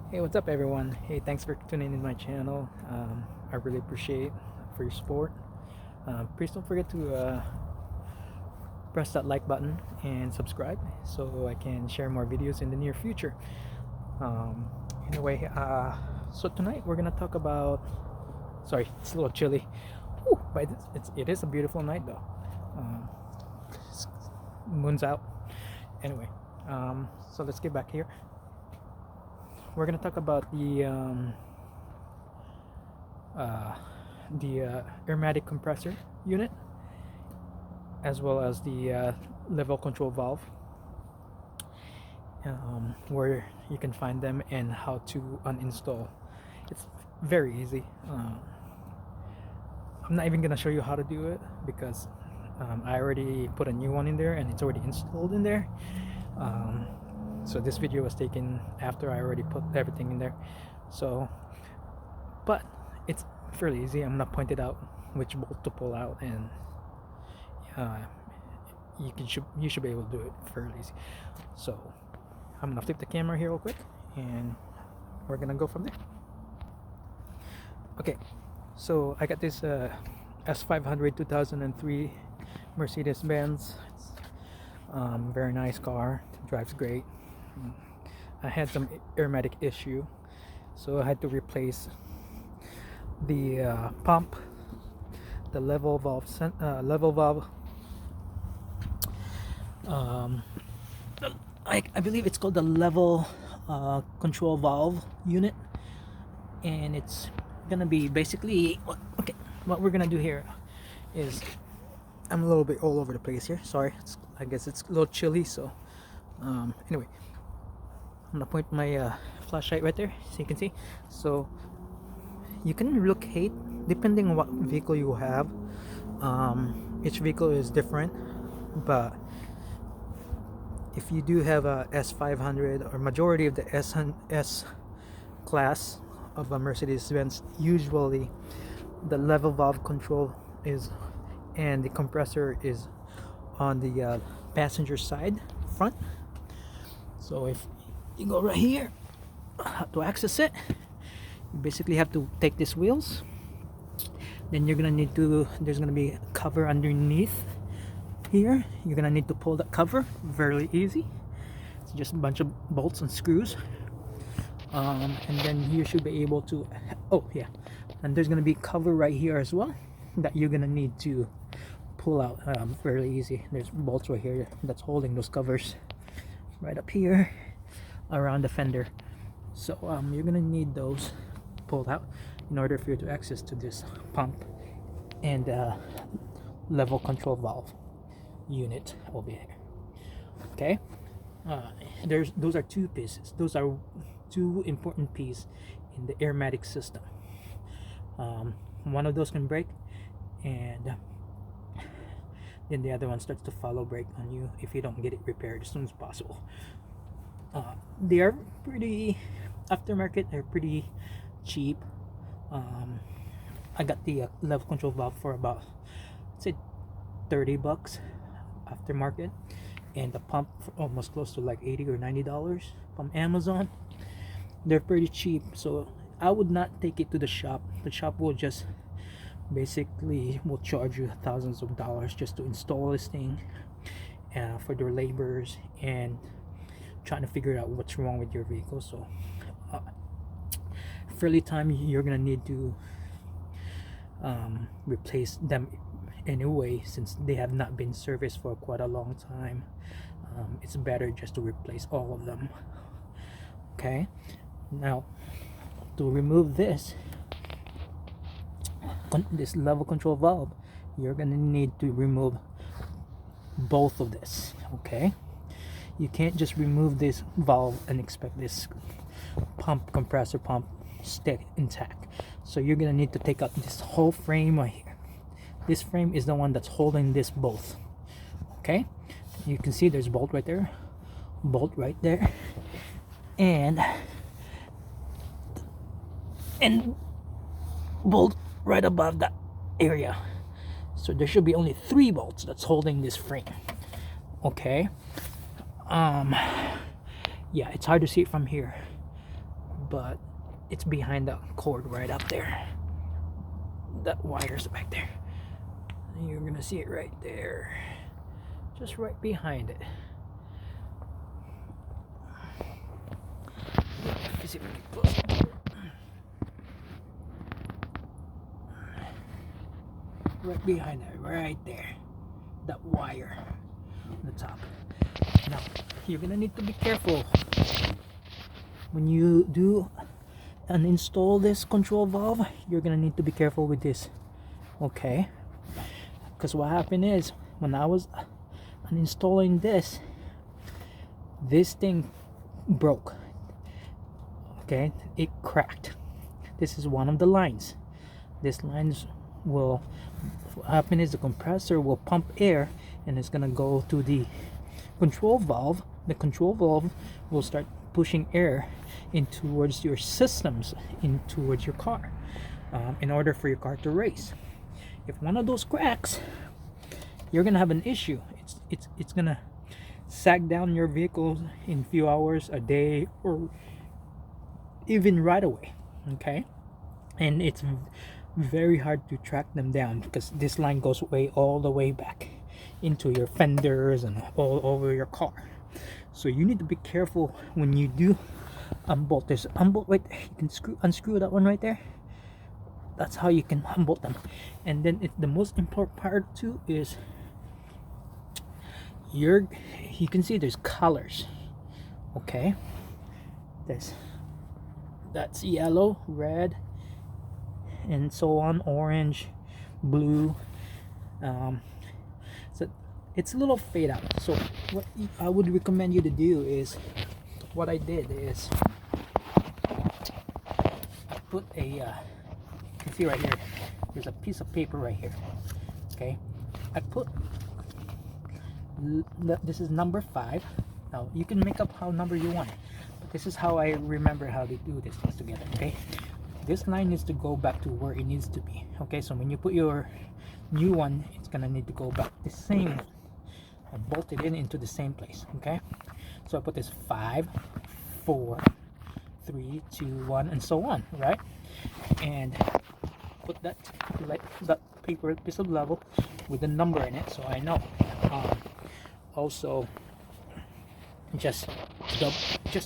Hey, what's up, everyone? Hey, thanks for tuning in my channel. I really appreciate for your support. Please don't forget to press that like button and subscribe so I can share more videos in the near future. Um, anyway, so tonight we're gonna talk about. Sorry, it's a little chilly. Whew, but it is a beautiful night though. Um, moon's out. Anyway, so let's get back here. We're gonna talk about uh, the Airmatic Compressor unit, as well as the level control valve, where you can find them and how to uninstall. It's very easy. I'm not even gonna show you how to do it because I already put a new one in there and it's already installed in there. Um, so this video was taken after I already put everything in there. So, but it's fairly easy. I'm gonna point it out which bolt to pull out, and uh, you should be able to do it fairly easy. So I'm gonna flip the camera here real quick, and we're gonna go from there. Okay, so I got this S500 2003 Mercedes Benz. Very nice car, drives great. I had some airmatic issue, so I had to replace the pump, the level valve. Um, I believe it's called the level control valve unit, and it's gonna be basically okay. What we're gonna do here is, I'm a little bit all over the place here. Sorry, I guess it's a little chilly. So anyway, I'm gonna point my flashlight right there so you can see. So you can locate depending on what vehicle you have. Each vehicle is different, but if you do have a S500 or majority of the S class of a Mercedes Benz, usually the level valve control is, and the compressor is on the passenger side front. So if you go right here to access it, you basically have to take these wheels. Then you're gonna need to, there's gonna be a cover underneath here. You're gonna need to pull that cover. Very easy. It's just a bunch of bolts and screws. And then you should be able to, oh yeah, and there's gonna be cover right here as well that you're gonna need to pull out. Fairly easy. There's bolts right here that's holding those covers right up here around the fender. So you're gonna need those pulled out in order for you to access to this pump and level control valve unit over here. Okay, those are two pieces. Those are two important pieces in the airmatic system. One of those can break, and then the other one starts to follow break on you if you don't get it repaired as soon as possible. They are pretty aftermarket. They're pretty cheap. I got the level control valve for about, say, $30 aftermarket, and the pump for almost close to like $80 or $90 from Amazon. They're pretty cheap, so I would not take it to the shop. The shop will just basically will charge you thousands of dollars just to install this thing, for their labors and trying to figure out what's wrong with your vehicle. So fairly time you're gonna need to replace them anyway, since they have not been serviced for quite a long time. It's better just to replace all of them. Okay, now to remove this level control valve, you're gonna need to remove both of this. Okay, you can't just remove this valve and expect this compressor pump stay intact. So you're gonna need to take out this whole frame right here. This frame is the one that's holding this both. Okay, you can see there's bolt right there, bolt right there, and bolt right above that area. So there should be only 3 bolts that's holding this frame. Okay, yeah, it's hard to see it from here, but it's behind the cord right up there. That wire's back there. And you're gonna see it right there, just right behind it. Let's see if we can close it. Right behind it, right there. That wire on the top. Now, you're gonna need to be careful when you do uninstall this control valve. You're gonna need to be careful with this, okay? Because what happened is, when I was uninstalling this thing broke. Okay, it cracked. This is one of the lines. This lines will, what happen is the compressor will pump air and it's gonna go to the control valve. The control valve will start pushing air in towards your systems, in towards your car, in order for your car to race. If one of those cracks, you're gonna have an issue. It's gonna sag down your vehicle in a few hours, a day, or even right away. Okay, and it's very hard to track them down because this line goes all the way back into your fenders and all over your car. So you need to be careful when you do unbolt. There's unbolt right there. You can unscrew that one right there. That's how you can unbolt them. And then the most important part too is you can see there's colors. Okay, that's yellow, red, and so on, orange, blue. So it's a little fade out. So what I would recommend you to do is, what I did is I put a you can see right here, there's a piece of paper right here. Okay, I put this is number 5. Now you can make up how number you want, but this is how I remember how they do these things together. Okay, this line needs to go back to where it needs to be. Okay, so when you put your new one, it's gonna need to go back the same one. I bolt it into the same place. Okay, so I put this 5, 4, 3, 2, 1, and so on, right? And put that paper piece of level with the number in it, so I know. Also, just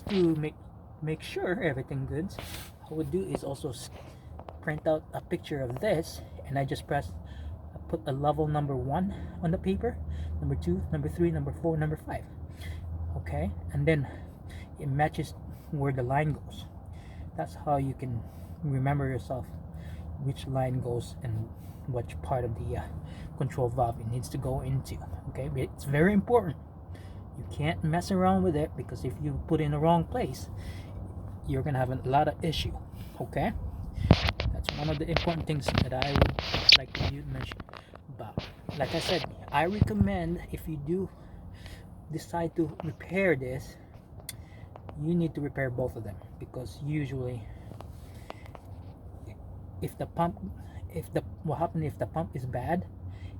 to make sure everything good, I would do is also print out a picture of this, and I put a level number 1 on the paper, number 2, number 3, number 4, number 5. Okay, and then it matches where the line goes. That's how you can remember yourself which line goes and which part of the control valve it needs to go into. Okay, but it's very important. You can't mess around with it, because if you put it in the wrong place, you're gonna have a lot of issue. Okay, that's one of the important things that I would like to mention about. Like I said, I recommend, if you do decide to repair this, you need to repair both of them, because usually what happens if the pump is bad,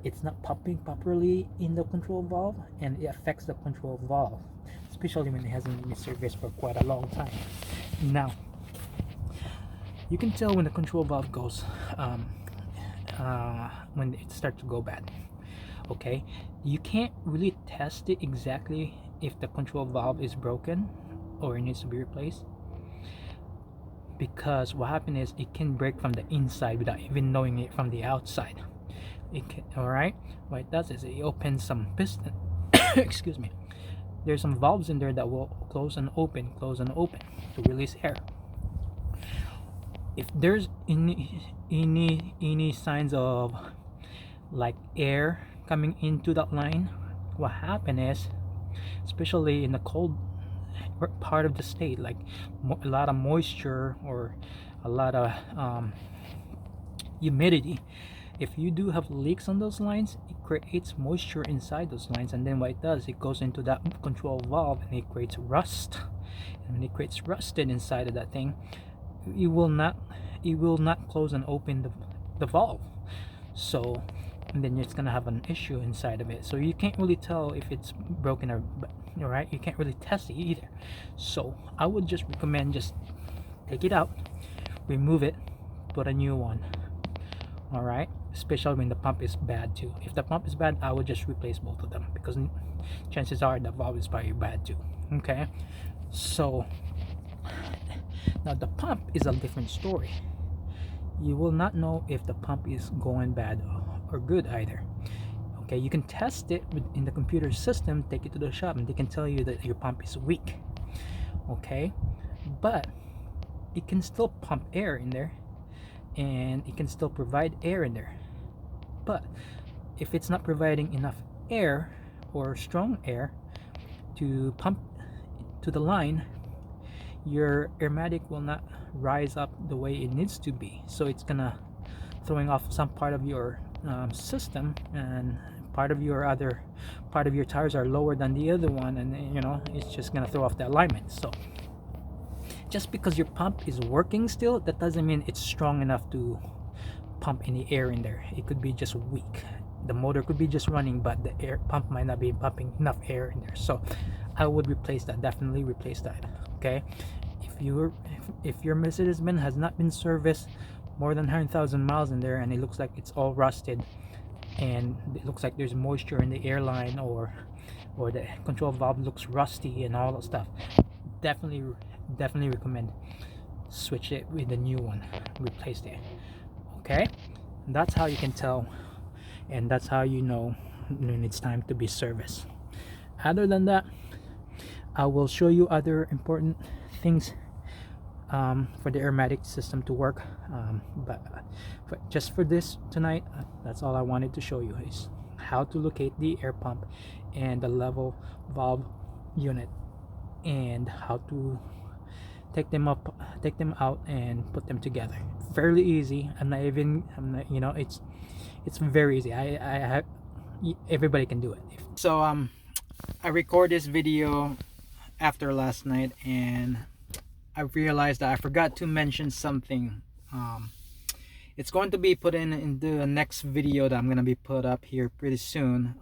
it's not pumping properly in the control valve, and it affects the control valve, especially when it hasn't been serviced for quite a long time. Now you can tell when the control valve goes when it starts to go bad. Okay, you can't really test it exactly if the control valve is broken or it needs to be replaced, because what happens is it can break from the inside without even knowing it from the outside. Alright, what it does is it opens some piston excuse me, there's some valves in there that will close and open to release air. If there's any signs of like air coming into that line, what happens is, especially in the cold part of the state, like a lot of moisture or a lot of humidity, if you do have leaks on those lines, it creates moisture inside those lines, and then what it does, it goes into that control valve and it creates rust. And when it creates rusted inside of that thing, it will not close and open the valve. So, and then it's gonna have an issue inside of it. So you can't really tell if it's broken or, alright, you can't really test it either. So I would just recommend just take it out, remove it, put a new one. All right, especially when the pump is bad too. If the pump is bad, I would just replace both of them, because chances are the valve is probably bad too. Okay, so now the pump is a different story. You will not know if the pump is going bad or good either. Okay, you can test it in the computer system, take it to the shop, and they can tell you that your pump is weak. Okay, but it can still pump air in there, and it can still provide air in there. But if it's not providing enough air or strong air to pump to the line, your Airmatic will not rise up the way it needs to be. So it's gonna throwing off some part of your system, and part of your tires are lower than the other one, and you know, it's just gonna throw off the alignment. So just because your pump is working still, that doesn't mean it's strong enough to pump any air in there. It could be just weak. The motor could be just running, but the air pump might not be pumping enough air in there. So I would replace that, definitely replace that. Okay, if your Mercedes-Benz has not been serviced more than 100,000 miles in there, and it looks like it's all rusted, and it looks like there's moisture in the airline, or the control valve looks rusty and all that stuff, definitely recommend switch it with the new one, replace it. Okay, that's how you can tell, and that's how you know when it's time to be serviced. Other than that, I will show you other important things for the Airmatic system to work, but just for this tonight, that's all I wanted to show you, is how to locate the air pump and the level valve unit, and how to take them out and put them together. Fairly easy. I'm not, you know, it's very easy. Everybody can do it. So I record this video after last night, and I realized that I forgot to mention something. It's going to be put in the next video that I'm going to be put up here pretty soon.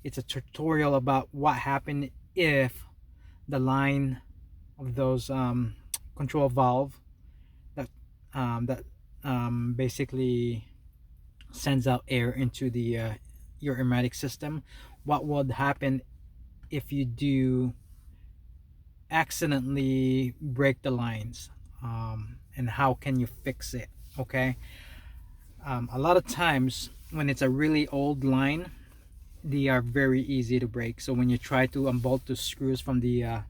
It's a tutorial about what happened if the line of those control valve that basically sends out air into the your Airmatic system, what would happen if you do accidentally break the lines, and how can you fix it. Okay, a lot of times when it's a really old line, they are very easy to break. So when you try to unbolt the screws from the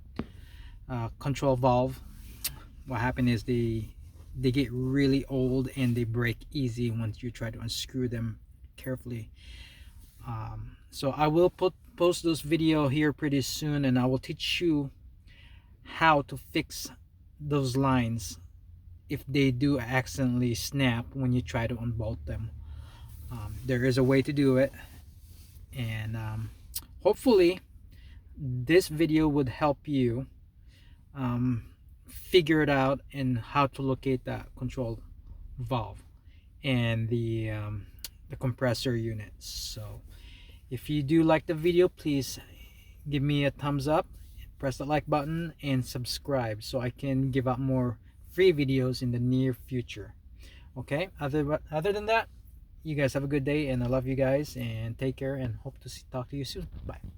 control valve, what happens is they get really old and they break easy once you try to unscrew them carefully. So I will post those video here pretty soon, and I will teach you how to fix those lines if they do accidentally snap when you try to unbolt them. There is a way to do it, and hopefully this video would help you figure it out, and how to locate that control valve and the compressor unit. So if you do like the video, please give me a thumbs up, press the like button, and subscribe so I can give out more free videos in the near future. Okay, other than that, you guys have a good day, and I love you guys, and take care, and hope to talk to you soon. Bye.